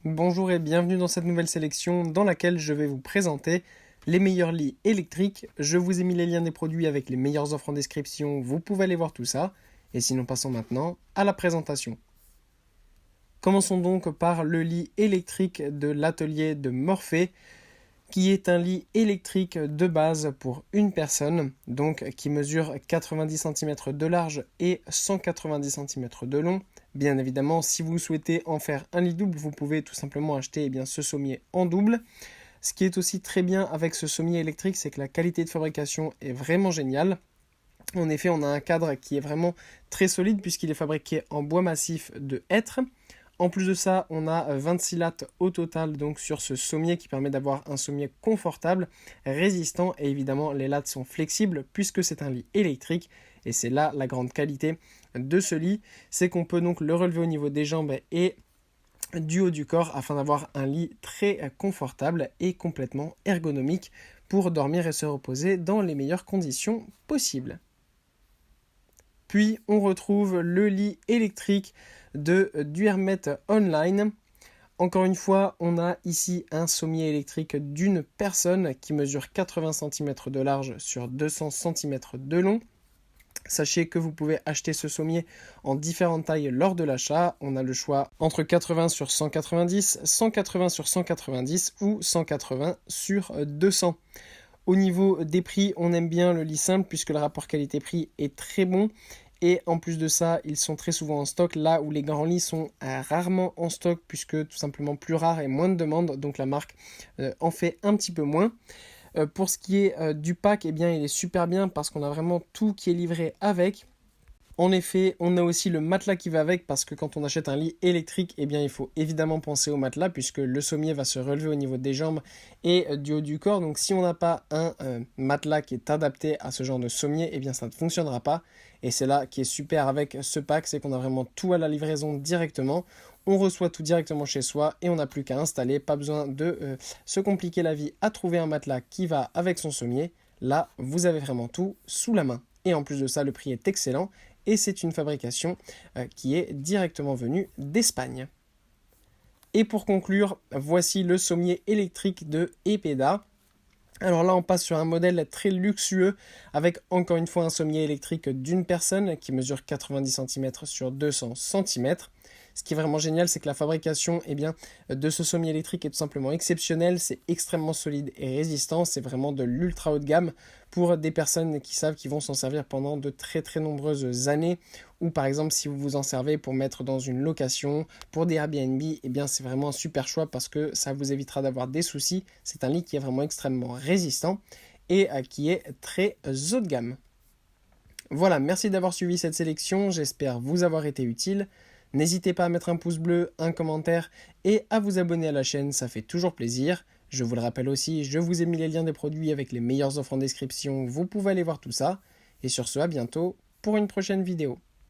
Bonjour et bienvenue dans cette nouvelle sélection dans laquelle je vais vous présenter les meilleurs lits électriques. Je vous ai mis les liens des produits avec les meilleures offres en description, vous pouvez aller voir tout ça. Et sinon passons maintenant à la présentation. Commençons donc par le lit électrique de l'atelier de Morphée, qui est un lit électrique de base pour une personne, donc qui mesure 90 cm de large et 190 cm de long. Bien évidemment, si vous souhaitez en faire un lit double, vous pouvez tout simplement acheter ce sommier en double. Ce qui est aussi très bien avec ce sommier électrique, c'est que la qualité de fabrication est vraiment géniale. En effet, on a un cadre qui est vraiment très solide puisqu'il est fabriqué en bois massif de hêtre. En plus de ça, on a 26 lattes au total donc sur ce sommier qui permet d'avoir un sommier confortable, résistant et évidemment les lattes sont flexibles puisque c'est un lit électrique et c'est là la grande qualité de ce lit, c'est qu'on peut donc le relever au niveau des jambes et du haut du corps afin d'avoir un lit très confortable et complètement ergonomique pour dormir et se reposer dans les meilleures conditions possibles. Puis on retrouve le lit électrique de Duermet Online. Encore une fois, on a ici un sommier électrique d'une personne qui mesure 80 cm de large sur 200 cm de long. Sachez que vous pouvez acheter ce sommier en différentes tailles lors de l'achat. On a le choix entre 80 sur 190, 180 sur 190 ou 180 sur 200. Au niveau des prix, on aime bien le lit simple puisque le rapport qualité-prix est très bon. Et en plus de ça, ils sont très souvent en stock, là où les grands lits sont rarement en stock, puisque tout simplement plus rares et moins de demandes, donc la marque en fait un petit peu moins. Pour ce qui est du pack, il est super bien parce qu'on a vraiment tout qui est livré avec. En effet, on a aussi le matelas qui va avec parce que quand on achète un lit électrique, il faut évidemment penser au matelas puisque le sommier va se relever au niveau des jambes et du haut du corps. Donc si on n'a pas un matelas qui est adapté à ce genre de sommier, ça ne fonctionnera pas. Et c'est là qui est super avec ce pack, c'est qu'on a vraiment tout à la livraison directement. On reçoit tout directement chez soi et on n'a plus qu'à installer. Pas besoin de se compliquer la vie à trouver un matelas qui va avec son sommier. Là, vous avez vraiment tout sous la main. Et en plus de ça, le prix est excellent. Et c'est une fabrication qui est directement venue d'Espagne. Et pour conclure, voici le sommier électrique de Epeda. Alors là, on passe sur un modèle très luxueux avec encore une fois un sommier électrique d'une personne qui mesure 90 cm sur 200 cm. Ce qui est vraiment génial, c'est que la fabrication de ce sommier électrique est tout simplement exceptionnelle. C'est extrêmement solide et résistant. C'est vraiment de l'ultra haut de gamme pour des personnes qui savent qu'ils vont s'en servir pendant de très très nombreuses années. Ou par exemple, si vous vous en servez pour mettre dans une location, pour des Airbnb, c'est vraiment un super choix parce que ça vous évitera d'avoir des soucis. C'est un lit qui est vraiment extrêmement résistant et qui est très haut de gamme. Voilà, merci d'avoir suivi cette sélection. J'espère vous avoir été utile. N'hésitez pas à mettre un pouce bleu, un commentaire et à vous abonner à la chaîne, ça fait toujours plaisir. Je vous le rappelle aussi, je vous ai mis les liens des produits avec les meilleures offres en description, vous pouvez aller voir tout ça. Et sur ce, à bientôt pour une prochaine vidéo.